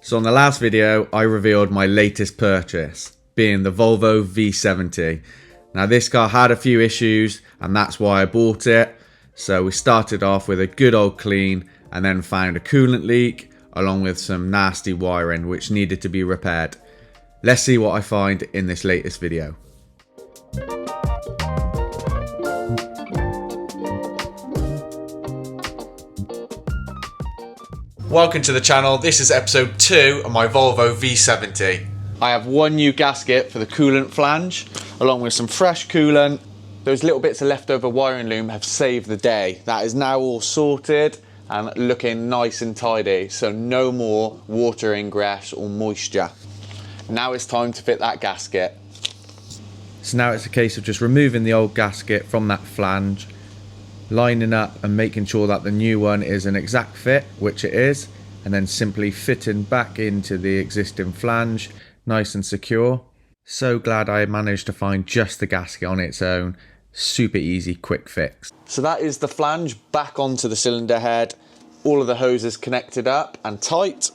So on the last video, I revealed my latest purchase, being the Volvo V70. Now this car had a few issues and that's why I bought it. So we started off with a good old clean and then found a coolant leak along with some nasty wiring which needed to be repaired. Let's see what I find in this latest video. Welcome to the channel. This is episode 2 of my Volvo V70. I have one new gasket for the coolant flange, along with some fresh coolant. Those little bits of leftover wiring loom have saved the day. That is now all sorted and looking nice and tidy, so no more water ingress or moisture. Now it's time to fit that gasket. So now it's a case of just removing the old gasket from that flange, lining up and making sure that the new one is an exact fit, which it is, and then simply fitting back into the existing flange, nice and secure. So glad I managed to find just the gasket on its own. Super easy, quick fix. So that is the flange back onto the cylinder head. All of the hoses connected up and tight.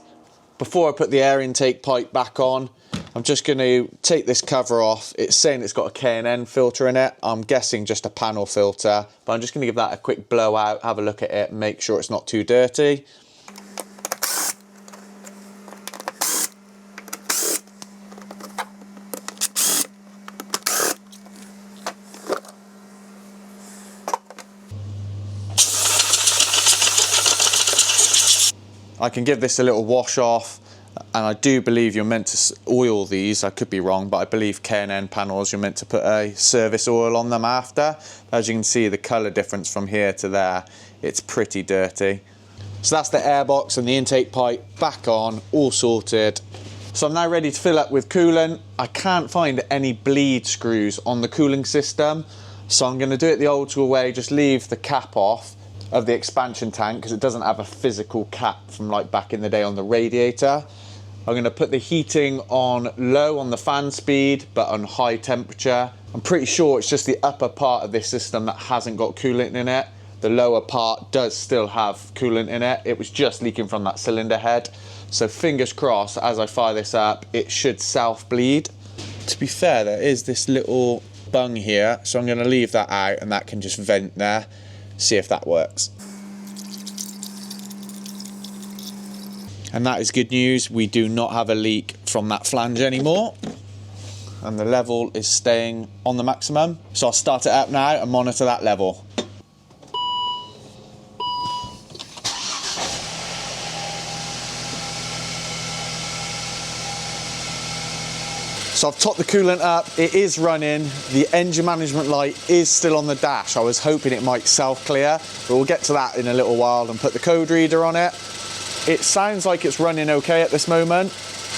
Before I put the air intake pipe back on, I'm just going to take this cover off. It's saying it's got a K&N filter in it. I'm guessing just a panel filter, but I'm just going to give that a quick blow out, have a look at it, make sure it's not too dirty. I can give this a little wash off. And I do believe you're meant to oil these. I could be wrong, but I believe K&N panels, you're meant to put a service oil on them after. As you can see, the colour difference from here to there, it's pretty dirty. So that's the airbox and the intake pipe back on, all sorted. So I'm now ready to fill up with coolant. I can't find any bleed screws on the cooling system, so I'm going to do it the old school way, just leave the cap off of the expansion tank because it doesn't have a physical cap from like back in the day on the radiator. I'm going to put the heating on low on the fan speed but on high temperature. I'm pretty sure it's just the upper part of this system that hasn't got coolant in it. The lower part does still have coolant in it. It was just leaking from that cylinder head. So fingers crossed, as I fire this up, it should self-bleed. To be fair, there is this little bung here, so I'm going to leave that out and that can just vent there. See if that works. And that is good news. We do not have a leak from that flange anymore. And the level is staying on the maximum. So I'll start it up now and monitor that level. So I've topped the coolant up, it is running, the engine management light is still on the dash. I was hoping it might self-clear, but we'll get to that in a little while and put the code reader on it. It sounds like it's running okay at this moment.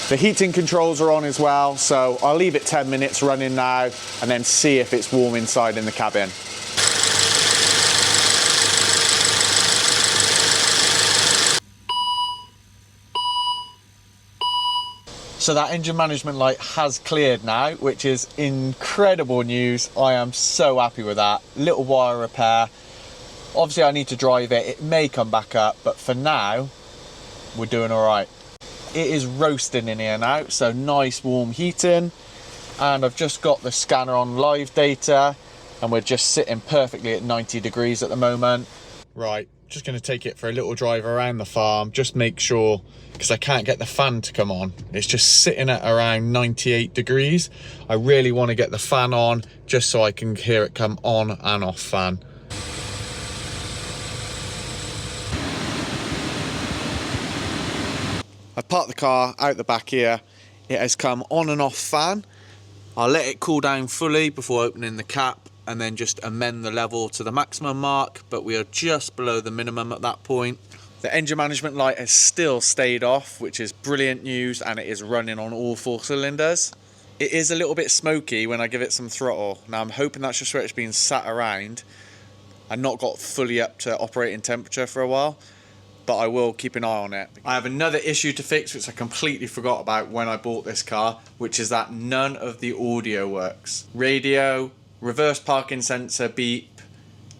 The heating controls are on as well, so I'll leave it 10 minutes running now and then see if it's warm inside in the cabin. So that engine management light has cleared now, which is incredible news. I am so happy with that. Little wire repair. Obviously I need to drive it. It may come back up, but for now, we're doing all right. It is roasting in here now, so nice warm heating. And I've just got the scanner on live data and we're just sitting perfectly at 90 degrees at the moment. Right, just gonna take it for a little drive around the farm, just make sure, because I can't get the fan to come on. It's just sitting at around 98 degrees. I really want to get the fan on just so I can hear it come on and off fan. I parked the car out the back here. It has come on and off fan. I'll let it cool down fully before opening the cap and then just amend the level to the maximum mark, but we are just below the minimum at that point. The engine management light has still stayed off, which is brilliant news, and it is running on all 4 cylinders. It is a little bit smoky when I give it some throttle. Now I'm hoping that's just where it's been sat around and not got fully up to operating temperature for a while, but I will keep an eye on it. I have another issue to fix which I completely forgot about when I bought this car, which is that none of the audio works. Radio, reverse parking sensor, beep,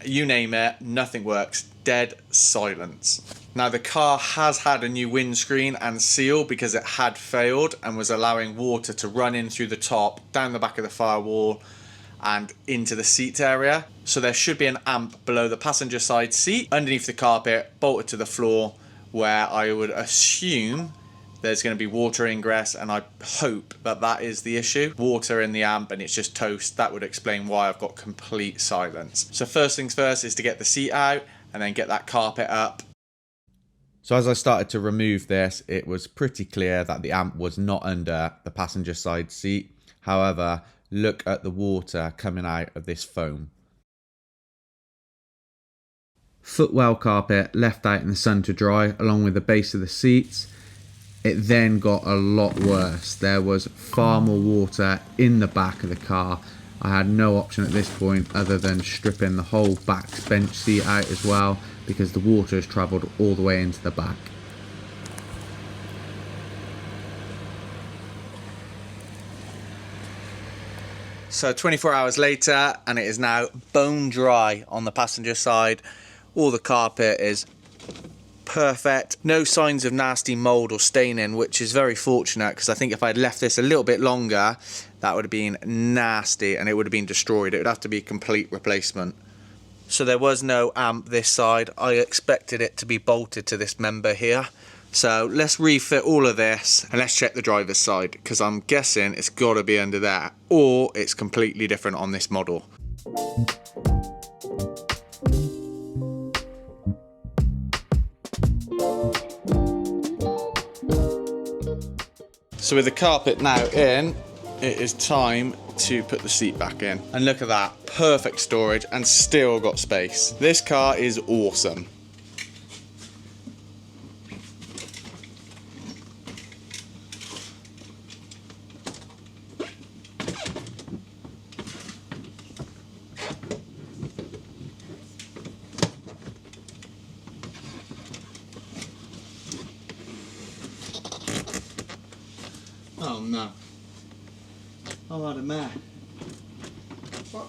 you name it, nothing works. Dead silence. Now the car has had a new windscreen and seal because it had failed and was allowing water to run in through the top, down the back of the firewall and into the seat area. So there should be an amp below the passenger side seat, underneath the carpet, bolted to the floor, where I would assume there's going to be water ingress, and I hope that that is the issue. Water in the amp and it's just toast. That would explain why I've got complete silence. So first things first is to get the seat out and then get that carpet up. So as I started to remove this, it was pretty clear that the amp was not under the passenger side seat. However, look at the water coming out of this foam. Footwell carpet left out in the sun to dry along with the base of the seats. It then got a lot worse. There was far more water in the back of the car. I had no option at this point other than stripping the whole back bench seat out as well, because the water has travelled all the way into the back. So 24 hours later, and it is now bone dry on the passenger side. All the carpet is perfect. No signs of nasty mould or staining, which is very fortunate, because I think if I'd left this a little bit longer, that would have been nasty and it would have been destroyed. It would have to be a complete replacement. So there was no amp this side. I expected it to be bolted to this member here. So let's refit all of this and let's check the driver's side, because I'm guessing it's got to be under there, or it's completely different on this model. So with the carpet now in, it is time to put the seat back in. And look at that, perfect storage and still got space. This car is awesome. Oh no. I've had a mare. What?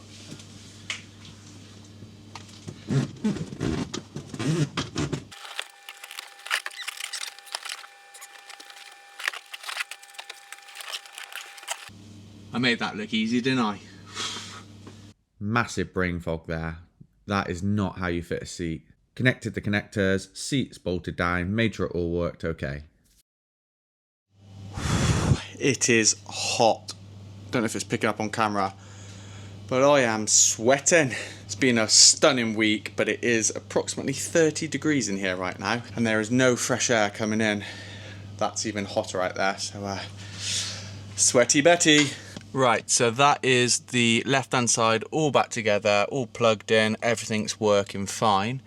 I made that look easy, didn't I? Massive brain fog there. That is not how you fit a seat. Connected the connectors, seats bolted down, made sure it all worked okay. It is hot. Don't know if it's picking up on camera, but I am sweating. It's been a stunning week, but it is approximately 30 degrees in here right now, and there is no fresh air coming in. That's even hotter out there, so sweaty Betty. Right, so that is the left-hand side all back together, all plugged in, everything's working fine.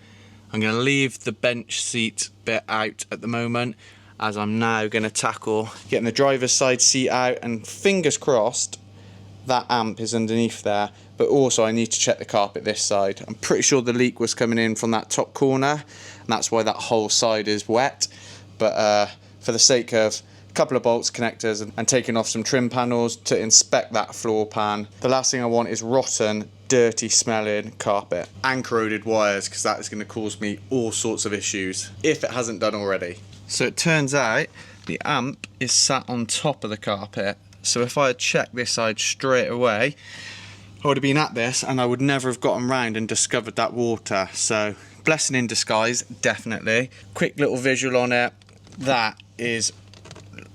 I'm going to leave the bench seat bit out at the moment, as I'm now going to tackle getting the driver's side seat out, and fingers crossed that amp is underneath there. But also I need to check the carpet this side. I'm pretty sure the leak was coming in from that top corner, and that's why that whole side is wet. But for the sake of a couple of bolts, connectors, and taking off some trim panels to inspect that floor pan, the last thing I want is rotten, dirty smelling carpet and corroded wires, because that is going to cause me all sorts of issues if it hasn't done already. So it turns out the amp is sat on top of the carpet. So if I had checked this side straight away, I would have been at this and I would never have gotten round and discovered that water. So blessing in disguise, definitely. Quick little visual on it. That is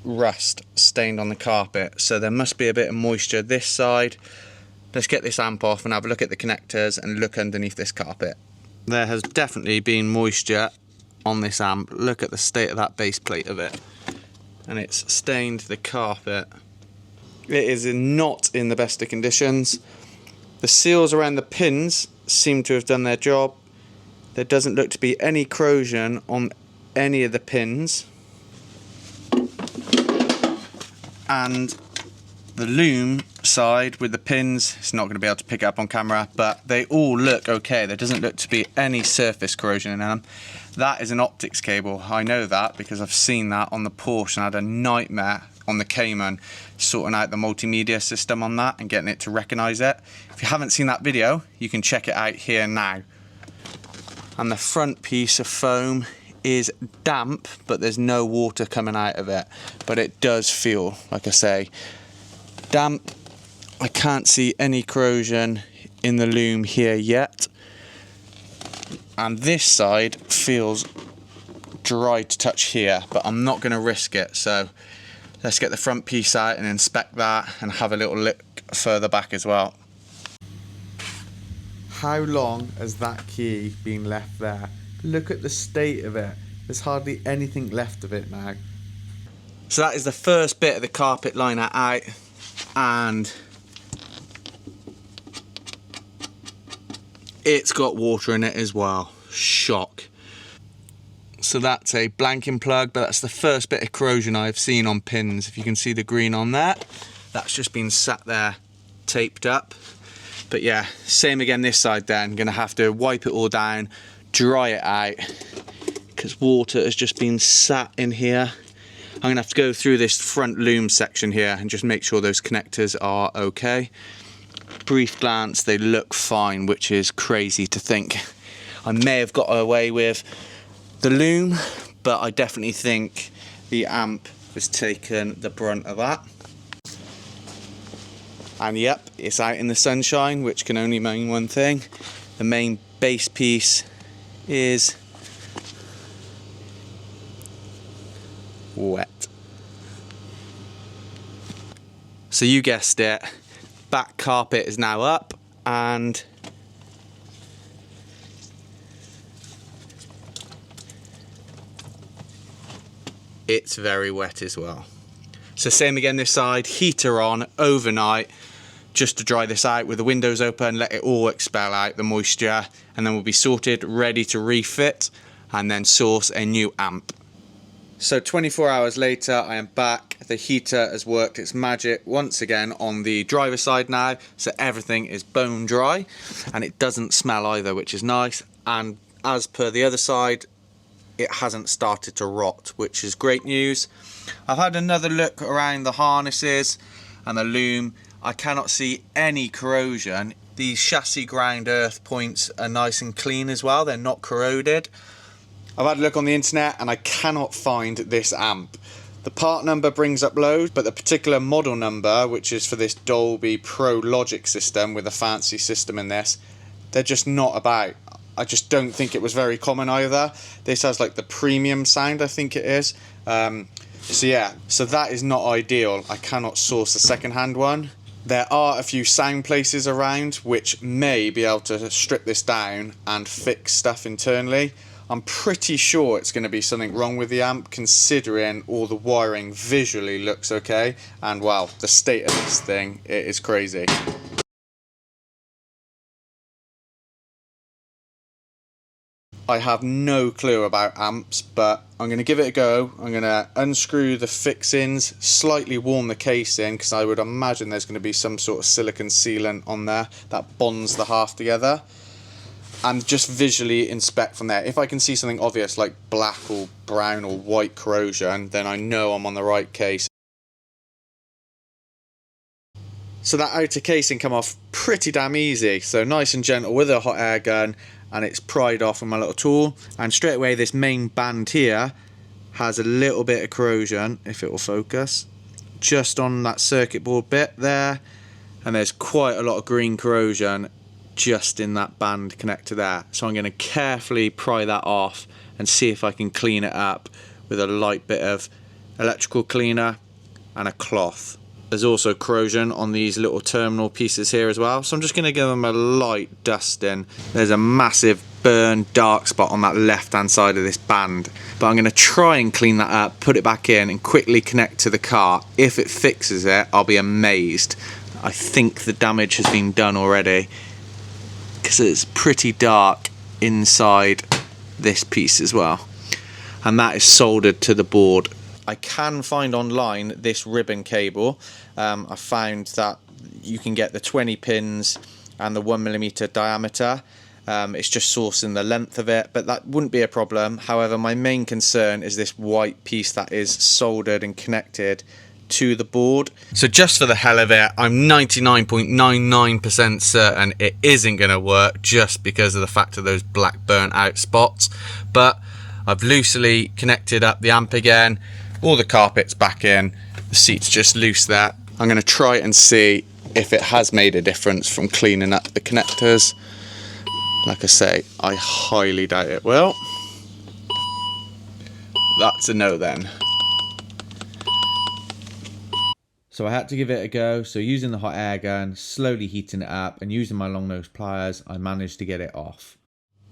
rust stained on the carpet. So there must be a bit of moisture this side. Let's get this amp off and have a look at the connectors and look underneath this carpet. There has definitely been moisture on this amp. Look at the state of that base plate of it, and it's stained the carpet. It is not in the best of conditions. The seals around the pins seem to have done their job. There doesn't look to be any corrosion on any of the pins, and the loom side with the pins, it's not going to be able to pick it up on camera, but they all look okay. There doesn't look to be any surface corrosion in them. That is an optics cable. I know that because I've seen that on the Porsche and I had a nightmare on the Cayman sorting out the multimedia system on that and getting it to recognise it. If you haven't seen that video, you can check it out here now. And the front piece of foam is damp, but there's no water coming out of it. But it does feel, like I say, damp. I can't see any corrosion in the loom here yet. And this side feels dry to touch here, but I'm not going to risk it. So let's get the front piece out and inspect that and have a little look further back as well. How long has that key been left there? Look at the state of it. There's hardly anything left of it now. So that is the first bit of the carpet liner out, and it's got water in it as well. Shock. So that's a blanking plug, but that's the first bit of corrosion I've seen on pins. If you can see the green on that, that's just been sat there taped up. But yeah, same again this side then. Gonna have to wipe it all down, dry it out, because water has just been sat in here. I'm gonna have to go through this front loom section here and just make sure those connectors are okay. Brief glance, they look fine, which is crazy to think. I may have got away with the loom, but I definitely think the amp has taken the brunt of that. And yep, it's out in the sunshine, which can only mean one thing. The main base piece is wet. So you guessed it, back carpet is now up, and it's very wet as well. So same again this side, heater on overnight, just to dry this out with the windows open, let it all expel out the moisture, and then we'll be sorted, ready to refit, and then source a new amp. So 24 hours later, I am back. The heater has worked its magic once again on the driver's side now, so everything is bone dry, and it doesn't smell either, which is nice. And as per the other side, it hasn't started to rot, which is great news. I've had another look around the harnesses and the loom. I cannot see any corrosion. These chassis ground earth points are nice and clean as well. They're not corroded. I've had a look on the internet and I cannot find this amp. The part number brings up loads, but the particular model number, which is for this Dolby Pro Logic system with a fancy system in this, they're just not about. I just don't think it was very common either. This has like the premium sound, I think it is. So yeah, so that is not ideal. I cannot source a second-hand one. There are a few sound places around which may be able to strip this down and fix stuff internally. I'm pretty sure it's going to be something wrong with the amp, considering all the wiring visually looks okay, and wow, the state of this thing, it is crazy. I have no clue about amps, but I'm going to give it a go. I'm going to unscrew the fixings, slightly warm the casing, because I would imagine there's going to be some sort of silicone sealant on there that bonds the half together, and just visually inspect from there. If I can see something obvious like black or brown or white corrosion, then I know I'm on the right case. So that outer casing come off pretty damn easy, so nice and gentle with a hot air gun, and it's pried off with my little tool. And straight away this main band here has a little bit of corrosion, if it will focus, just on that circuit board bit there, and there's quite a lot of green corrosion just in that band connector there. So I'm going to carefully pry that off and see if I can clean it up with a light bit of electrical cleaner and a cloth. There's also corrosion on these little terminal pieces here as well, so I'm just going to give them a light dusting. There's a massive burn dark spot on that left hand side of this band, but I'm going to try and clean that up, put it back in and quickly connect to the car. If it fixes it, I'll be amazed. I think the damage has been done already, because it's pretty dark inside this piece as well, and that is soldered to the board. I can find online this ribbon cable. I found that you can get the 20 pins and the 1mm diameter. It's just sourcing the length of it, but that wouldn't be a problem. However, my main concern is this white piece that is soldered and connected to the board. So just for the hell of it, I'm 99.99% certain it isn't going to work, just because of the fact of those black burnt out spots. But I've loosely connected up the amp again, all the carpet's back in, the seat's just loose there. I'm going to try and see if it has made a difference from cleaning up the connectors. Like I say, I highly doubt it will. That's a no then. So I had to give it a go. So using the hot air gun, slowly heating it up and using my long nose pliers, I managed to get it off.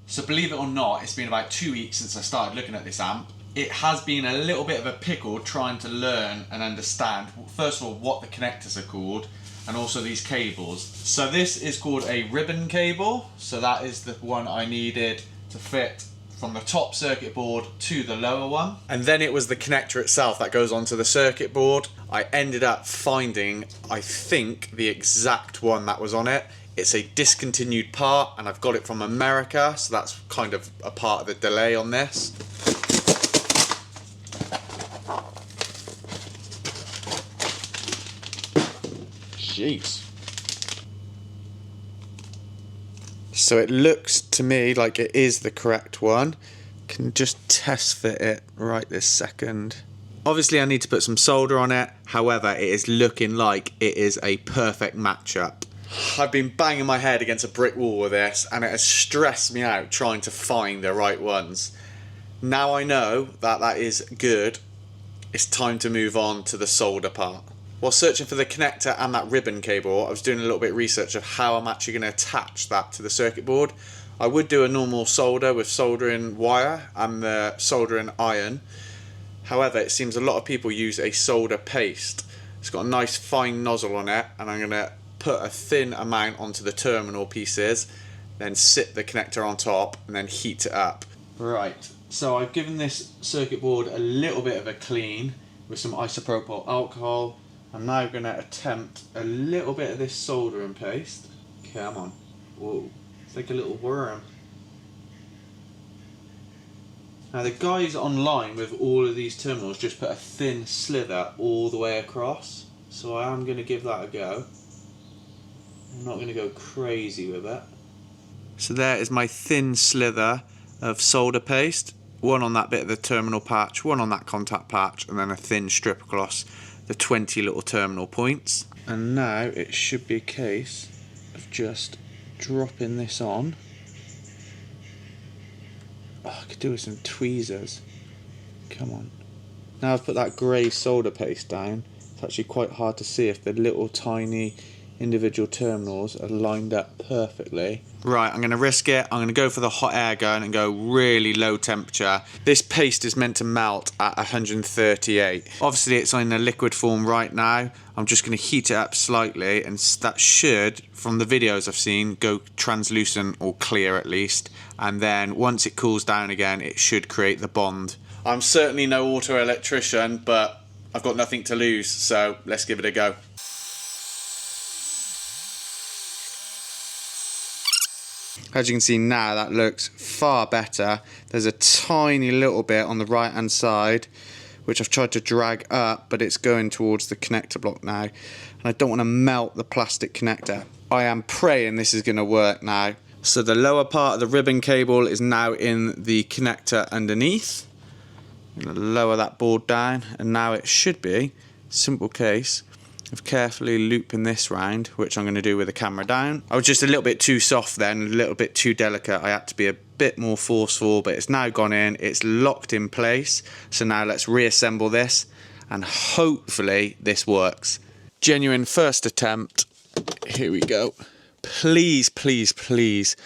So believe it or not, it's been about 2 weeks since I started looking at this amp. It has been a little bit of a pickle trying to learn and understand, first of all, what the connectors are called and also these cables. So this is called a ribbon cable. So that is the one I needed to fit from the top circuit board to the lower one. And then it was the connector itself that goes onto the circuit board. I ended up finding, I think, the exact one that was on it. It's a discontinued part and I've got it from America, so that's kind of a part of the delay on this. Jeez. So it looks to me like it is the correct one. Can just test fit it right this second. Obviously I need to put some solder on it, however it is looking like it is a perfect matchup. I've been banging my head against a brick wall with this and it has stressed me out trying to find the right ones. Now I know that that is good, it's time to move on to the solder part. While searching for the connector and that ribbon cable, I was doing a little bit of research of how I'm actually going to attach that to the circuit board. I would do a normal solder with soldering wire and the soldering iron. However, it seems a lot of people use a solder paste. It's got a nice fine nozzle on it and I'm going to put a thin amount onto the terminal pieces, then sit the connector on top and then heat it up. Right, so I've given this circuit board a little bit of a clean with some isopropyl alcohol. I'm now going to attempt a little bit of this soldering paste. Come on. Whoa, it's like a little worm. Now the guys online with all of these terminals just put a thin slither all the way across. So I am going to give that a go. I'm not going to go crazy with it. So there is my thin slither of solder paste. One on that bit of the terminal patch, one on that contact patch, and then a thin strip across the 20 little terminal points. And now it should be a case of just dropping this on. Oh, I could do with some tweezers. Come on. Now I've put that grey solder paste down, it's actually quite hard to see if the little tiny individual terminals are lined up perfectly. Right, I'm going to risk it. I'm going to go for the hot air gun and go really low temperature. This paste is meant to melt at 138. Obviously it's in a liquid form right now. I'm just going to heat it up slightly and that should, from the videos I've seen, go translucent or clear at least. And then once it cools down again, it should create the bond. I'm certainly no auto electrician, but I've got nothing to lose, so let's give it a go. As you can see now, that looks far better. There's a tiny little bit on the right hand side which I've tried to drag up, but it's going towards the connector block now and I don't want to melt the plastic connector. I am praying this is going to work now. So the lower part of the ribbon cable is now in the connector underneath. I'm going to lower that board down and now it should be a simple case of carefully looping this round, which I'm going to do with the camera down. I was just a little bit too soft then, a little bit too delicate. I had to be a bit more forceful, but it's now gone in, it's locked in place. So now let's reassemble this and hopefully this works. Genuine first attempt. Here we go. Please, please, please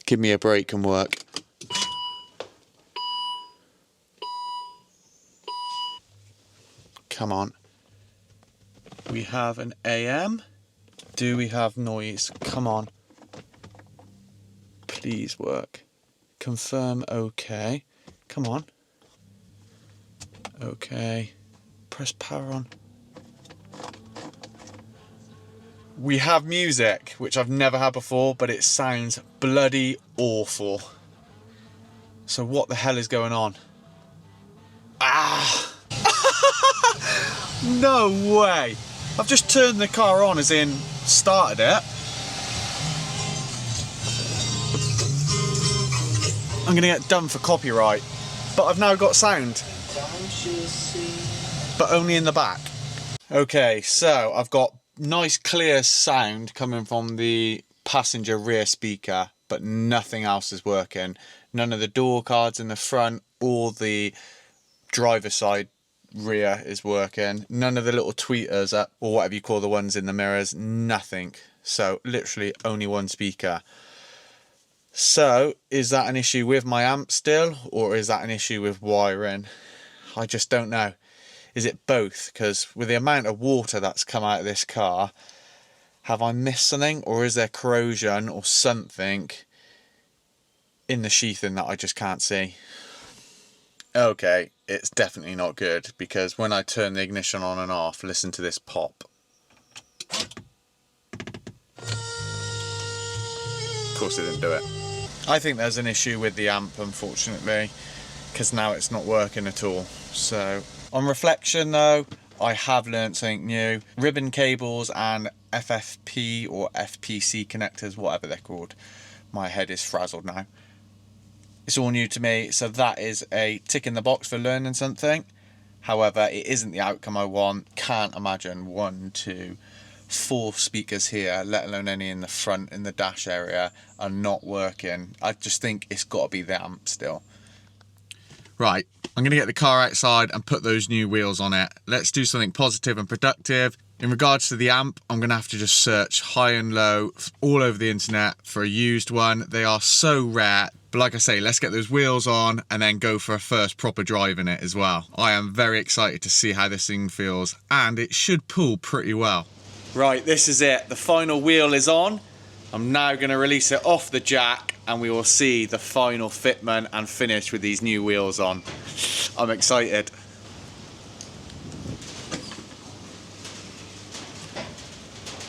give me a break and work. Come on. We have an AM. Do we have noise? Come on. Please work. Confirm OK. Come on. OK. Press power on. We have music, which I've never had before, but it sounds bloody awful. So what the hell is going on? Ah! No way! I've just turned the car on, as in started it. I'm gonna get done for copyright. But I've now got sound. But only in the back. Okay, so I've got nice clear sound coming from the passenger rear speaker, but nothing else is working. None of the door cards in the front or the driver side rear is working. None of the little tweeters up, or whatever you call the ones in the mirrors, nothing. So literally only one speaker. So is that an issue with my amp still, or is that an issue with wiring? I just don't know. Is it both? Because with the amount of water that's come out of this car, have I missed something, or is there corrosion or something in the sheathing that I just can't see? Okay, it's definitely not good, because when I turn the ignition on and off, listen to this pop. Of course it didn't do it. I think there's an issue with the amp, unfortunately, because now it's not working at all. So on reflection though, I have learned something new. Ribbon cables and FFP or FPC connectors, whatever they're called. My head is frazzled now. It's all new to me, so that is a tick in the box for learning something. However, it isn't the outcome I want. Can't imagine 1, 2, 4 speakers here, let alone any in the front, in the dash area, are not working. I just think it's got to be the amp still. Right, I'm going to get the car outside and put those new wheels on it. Let's do something positive and productive. In regards to the amp, I'm going to have to just search high and low all over the internet for a used one. They are so rare. But like I say, let's get those wheels on and then go for a first proper drive in it as well. I am very excited to see how this thing feels, and it should pull pretty well. Right, this is it. The final wheel is on. I'm now going to release it off the jack and we will see the final fitment and finish with these new wheels on. I'm excited.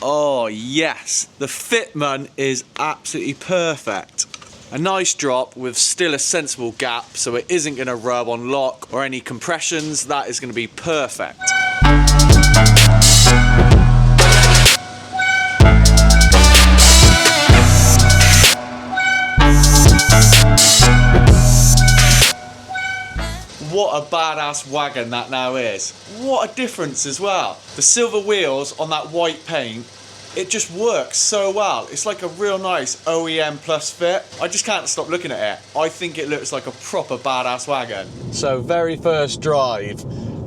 Oh yes, the fitment is absolutely perfect. A nice drop with still a sensible gap, so it isn't going to rub on lock or any compressions. That is going to be perfect. What a badass wagon that now is. What a difference as well. The silver wheels on that white paint, it just works so well. It's like a real nice OEM plus fit. I just can't stop looking at it. I think it looks like a proper badass wagon. So very first drive,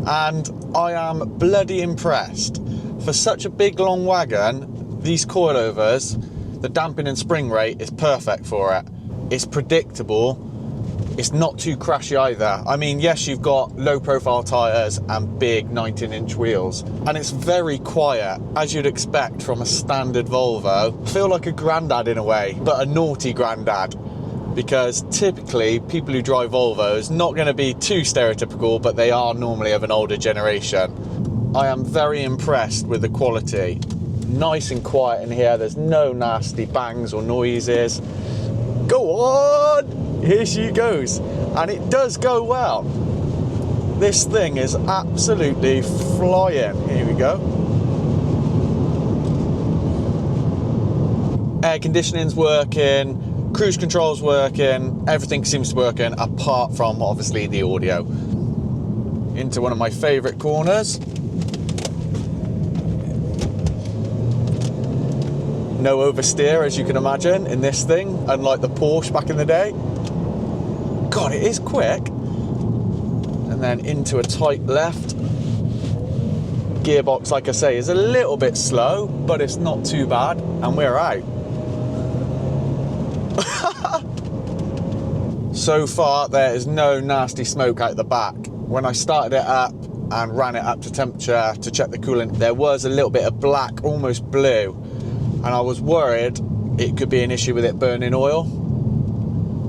and I am bloody impressed. For such a big long wagon, these coilovers, the damping and spring rate is perfect for it. It's predictable. It's not too crashy either. I mean, yes, you've got low profile tyres and big 19-inch wheels, and it's very quiet, as you'd expect from a standard Volvo. I feel like a granddad in a way, but a naughty granddad, because typically people who drive Volvos, not going to be too stereotypical, but they are normally of an older generation. I am very impressed with the quality. Nice and quiet in here. There's no nasty bangs or noises. Go on! Here she goes, and it does go well. This thing is absolutely flying. Here we go. Air conditioning's working, cruise control's working, everything seems to be working apart from obviously the audio. Into one of my favourite corners. No oversteer, as you can imagine, in this thing, unlike the Porsche back in the day. God, it is quick. And then into a tight left. Gearbox, like I say, is a little bit slow, but it's not too bad, and we're out. So far, there is no nasty smoke out the back. When I started it up and ran it up to temperature to check the coolant, there was a little bit of black, almost blue, and I was worried it could be an issue with it burning oil.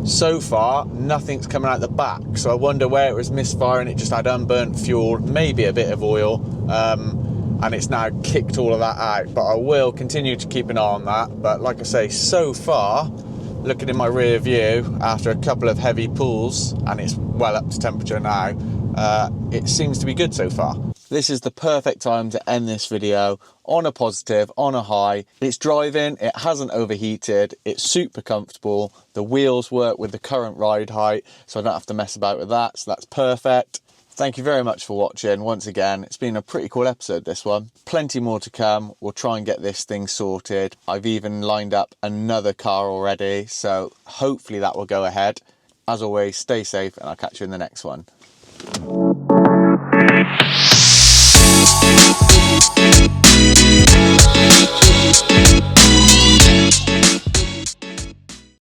So far, nothing's coming out the back, so I wonder where it was misfiring. It just had unburnt fuel, maybe a bit of oil, and it's now kicked all of that out. But I will continue to keep an eye on that. But like I say, so far, looking in my rear view, after a couple of heavy pulls, and it's well up to temperature now, it seems to be good so far. This is the perfect time to end this video on a positive, on a high. It's driving, it hasn't overheated, it's super comfortable. The wheels work with the current ride height, so I don't have to mess about with that, so that's perfect. Thank you very much for watching. Once again, it's been a pretty cool episode, this one. Plenty more to come. We'll try and get this thing sorted. I've even lined up another car already, so hopefully that will go ahead. As always, stay safe, and I'll catch you in the next one.